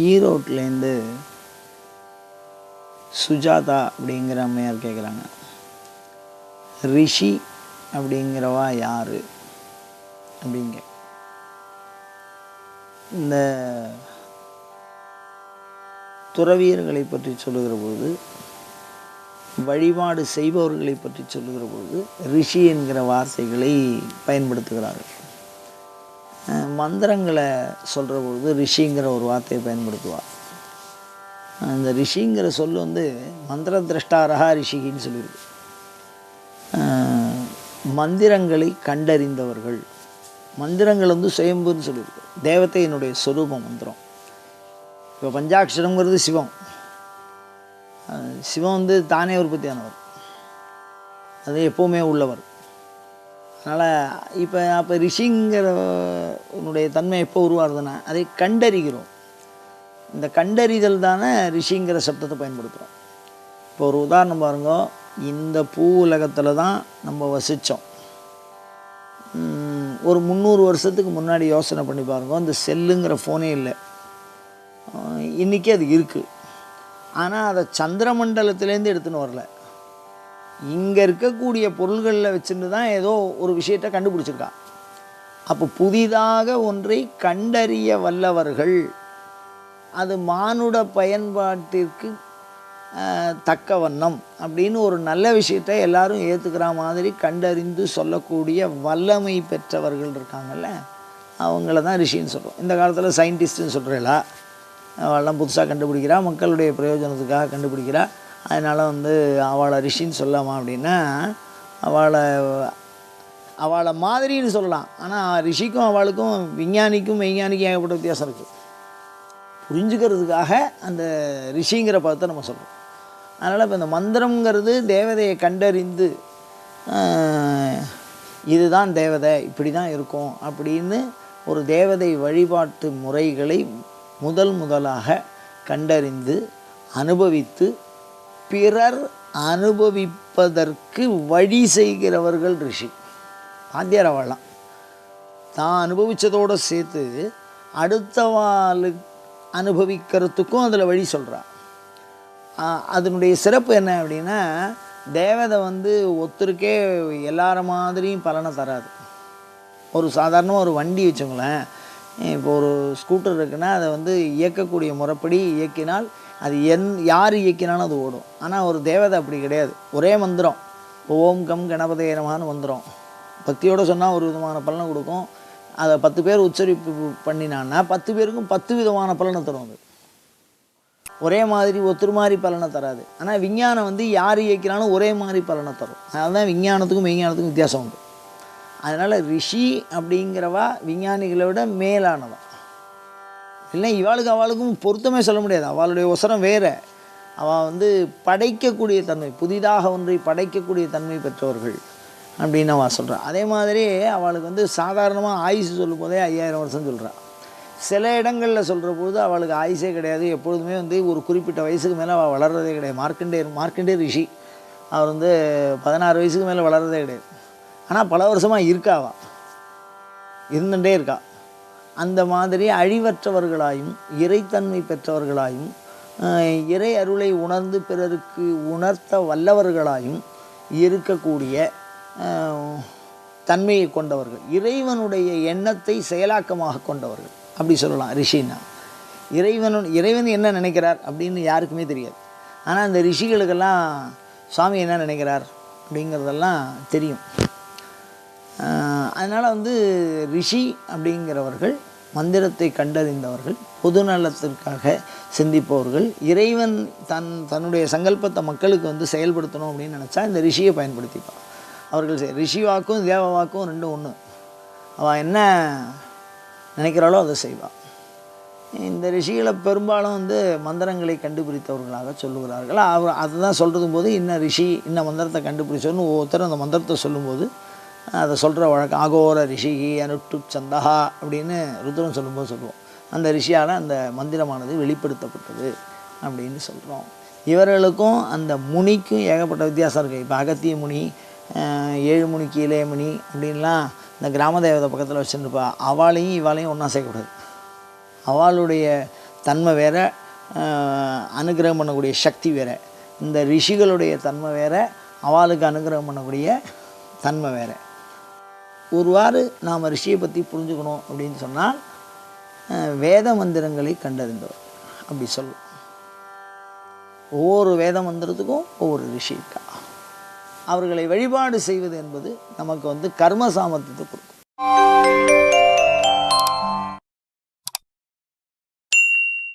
ஈரோட்லேருந்து சுஜாதா அப்படிங்கிற அம்மையார் கேட்குறாங்க, ரிஷி அப்படிங்கிறவா யார் அப்படிங்க. இந்த துறவியர்களை பற்றி சொல்லுகிற பொழுது, வழிபாடு செய்பவர்களை பற்றி சொல்லுகிற பொழுது ரிஷி என்கிற வார்த்தைகளை பயன்படுத்துகிறார்கள். மந்திரங்களை சொல்கிற பொழுது ரிஷிங்கிற ஒரு வார்த்தையை பயன்படுத்துவார். அந்த ரிஷிங்கிற சொல் மந்திர திரஷ்டாரகா ரிஷிகின்னு சொல்லியிருக்கு. மந்திரங்களை கண்டறிந்தவர்கள். மந்திரங்கள் சுயம்புன்னு சொல்லியிருக்கு. தேவதையினுடைய சொரூபம் மந்திரம். இப்போ பஞ்சாட்சரங்கிறது சிவம். சிவம் தானே உற்பத்தியானவர், அது எப்போவுமே உள்ளவர். அதனால் அப்போ ரிஷிங்கிற உன்னுடைய தன்மை எப்போ உருவாகுதுன்னா அதை கண்டறிகிறோம். இந்த கண்டறிதல் தானே ரிஷிங்கிற சப்தத்தை பயன்படுத்துகிறோம். இப்போ ஒரு உதாரணம் பாருங்க, இந்த பூ உலகத்தில் தான் நம்ம வசித்தோம். ஒரு 300 வருஷத்துக்கு முன்னாடி யோசனை பண்ணி பாருங்க, அந்த செல்லுங்கிற ஃபோனே இல்லை. இன்றைக்கி அது இருக்குது. ஆனால் அதை சந்திரமண்டலத்திலேருந்து எடுத்துன்னு வரல. இங்கே இருக்கக்கூடிய பொருள்களில் வச்சுட்டு தான் ஏதோ ஒரு விஷயத்தை கண்டுபிடிச்சிருக்கா. அப்போ புதிதாக ஒன்றை கண்டறிய வல்லவர்கள், அது மானுட பயன்பாட்டிற்கு தக்க வண்ணம் அப்படின்னு ஒரு நல்ல விஷயத்தை எல்லாரும் ஏற்றுக்கிற மாதிரி கண்டறிந்து சொல்லக்கூடிய வல்லமை பெற்றவர்கள் இருக்காங்கல்ல, அவங்கள தான் ரிஷின்னு சொல்கிறோம். இந்த காலத்தில் சயின்டிஸ்ட்டுன்னு சொல்கிறீங்களா, அவளெல்லாம் புதுசாக கண்டுபிடிக்கிறா, மக்களுடைய பிரயோஜனத்துக்காக கண்டுபிடிக்கிறா, அதனால் அவளை ரிஷின்னு சொல்லலாமா அப்படின்னா, அவளை மாதிரின்னு சொல்லலாம். ஆனால் ரிஷிக்கும் அவளுக்கும் விஞ்ஞானிக்கும் மெய்ஞானிக்கும் ஏகப்பட்ட வித்தியாசம் இருக்குது. புரிஞ்சுக்கிறதுக்காக அந்த ரிஷிங்கிற பதத்தை நம்ம சொல்கிறோம். அதனால் இப்போ இந்த மந்திரங்கிறது தேவதையை கண்டறிந்து இதுதான் தேவதை, இப்படி தான் இருக்கும் அப்படின்னு ஒரு தேவதை வழிபாட்டு முறைகளை முதலாக கண்டறிந்து அனுபவித்து பிறர் அனுபவிப்பதற்கு வழி செய்கிறவர்கள் ரிஷி. பாத்தியார் அவள்லாம் தான் அனுபவித்ததோடு சேர்த்து அடுத்தவாளுக்கு அனுபவிக்கிறதுக்கும் அதில் வழி சொல்கிறார். அதனுடைய சிறப்பு என்ன அப்படின்னா, தேவதை ஒருத்தருக்கே எல்லார மாதிரியும் பலனை தராது. ஒரு சாதாரணமாக ஒரு வண்டி வச்சுங்களேன், இப்போ ஒரு ஸ்கூட்டர் இருக்குன்னா அதை இயக்கக்கூடிய முறைப்படி இயக்கினால் அது யார் இயக்கினாலும் அது ஓடும். ஆனால் ஒரு தேவதை அப்படி கிடையாது. ஒரே மந்திரம், ஓம் கம் கணபதே நமஹான்னு மந்திரம் பக்தியோடு சொன்னால் ஒரு விதமான பலனை கொடுக்கும். அதை 10 பேர் உச்சரிப்பு பண்ணினான்னா 10 பேருக்கும் 10 விதமான பலனை தரும். அது ஒரே மாதிரி ஒத்துரு மாதிரி பலனை தராது. ஆனால் விஞ்ஞானம் யார் இயக்கினாலும் ஒரே மாதிரி பலனை தரும். அதுதான் விஞ்ஞானத்துக்கும் மெய்ஞானத்துக்கும் வித்தியாசம் உண்டு. அதனால் ரிஷி அப்படிங்கிறவா விஞ்ஞானிகளை விட மேலானவா. இல்லை இவாளுக்கு அவளுக்கும் பொருத்தமே சொல்ல முடியாது. அவளுடைய உசரம் வேறு. அவள் படைக்கக்கூடிய தன்மை, புதிதாக ஒன்றை படைக்கக்கூடிய தன்மை பெற்றவர்கள் அப்படின்னு அவள் சொல்கிறாள். அதே மாதிரி அவளுக்கு சாதாரணமாக ஆயுசு சொல்லும் போதே 5000 வருஷம் சொல்கிறாள். சில இடங்களில் சொல்கிற பொழுது அவளுக்கு ஆயுசே கிடையாது. எப்பொழுதுமே ஒரு குறிப்பிட்ட வயசுக்கு மேலே அவள் வளர்கிறதே கிடையாது. மார்க்கண்டே ரிஷி அவர் 16 வயசுக்கு மேலே வளர்கிறதே கிடையாது. ஆனால் பல வருஷமாக இருக்காவா, இருந்துகிட்டே இருக்கா. அந்த மாதிரி அழிவற்றவர்களாயும் இறைத்தன்மை பெற்றவர்களாயும் இறை அருளை உணர்ந்து பிறருக்கு உணர்த்த வல்லவர்களாயும் இருக்கக்கூடிய தன்மையை கொண்டவர்கள், இறைவனுடைய எண்ணத்தை செயலாக்கமாக கொண்டவர்கள் அப்படி சொல்லலாம் ரிஷின்னா. இறைவன் என்ன நினைக்கிறார் அப்படின்னு யாருக்குமே தெரியாது. ஆனால் அந்த ரிஷிகளுக்கெல்லாம் சுவாமி என்ன நினைக்கிறார் அப்படிங்கிறதெல்லாம் தெரியும். அதனால் ரிஷி அப்படிங்கிறவர்கள் மந்திரத்தை கண்டறிந்தவர்கள், பொதுநலத்திற்காக சிந்திப்பவர்கள். இறைவன் தன்னுடைய சங்கல்பத்தை மக்களுக்கு செயல்படுத்தணும் அப்படின்னு நினச்சா இந்த ரிஷியை பயன்படுத்திப்பார். அவர்கள் ரிஷி வாக்கும் தேவ வாக்கும் ரெண்டும் ஒன்று. அவள் என்ன நினைக்கிறாளோ அதை செய்வாள். இந்த ரிஷிகளை பெரும்பாலும் மந்திரங்களை கண்டுபிடித்தவர்களாக சொல்லுகிறார்கள். அதுதான் சொல்கிறதும் போது இன்ன ரிஷி இன்ன மந்திரத்தை கண்டுபிடிச்சோன்னு ஒவ்வொருத்தரும் அந்த மந்திரத்தை சொல்லும்போது அதை சொல்கிற வழக்கம். ஆகோர ரிஷி அனுட்டு சந்தகா அப்படின்னு ருத்ரன் சொல்லும்போது சொல்லுவோம். அந்த ரிஷியால் அந்த மந்திரமானது வெளிப்படுத்தப்பட்டது அப்படின்னு சொல்கிறோம். இவர்களுக்கும் அந்த முனிக்கும் ஏகப்பட்ட வித்தியாசம் இருக்குது. இப்போ அகத்திய முனி, 7 முனிக்கு இளைய முனி அப்படின்லாம் இந்த கிராம தேவதை பக்கத்தில் வச்சுருப்பா, அவளையும் இவாளையும் ஒன்றா செய்யக்கூடாது. அவளுடைய தன்மை வேறு, அனுகிரகம் பண்ணக்கூடிய சக்தி வேறு. இந்த ரிஷிகளுடைய தன்மை வேறு, அவளுக்கு அனுகிரகம் பண்ணக்கூடிய தன்மை வேறு. ஒருவாறு நாம் ரிஷியை பற்றி புரிஞ்சுக்கணும் அப்படின்னு சொன்னால் வேத மந்திரங்களை கண்டறிந்தவர் அப்படி சொல்லும். ஒவ்வொரு வேத மந்திரத்துக்கும் ஒவ்வொரு ரிஷி இருக்கா. அவர்களை வழிபாடு செய்வது என்பது நமக்கு கர்ம சாமர்த்தியத்தை கொடுக்கும்.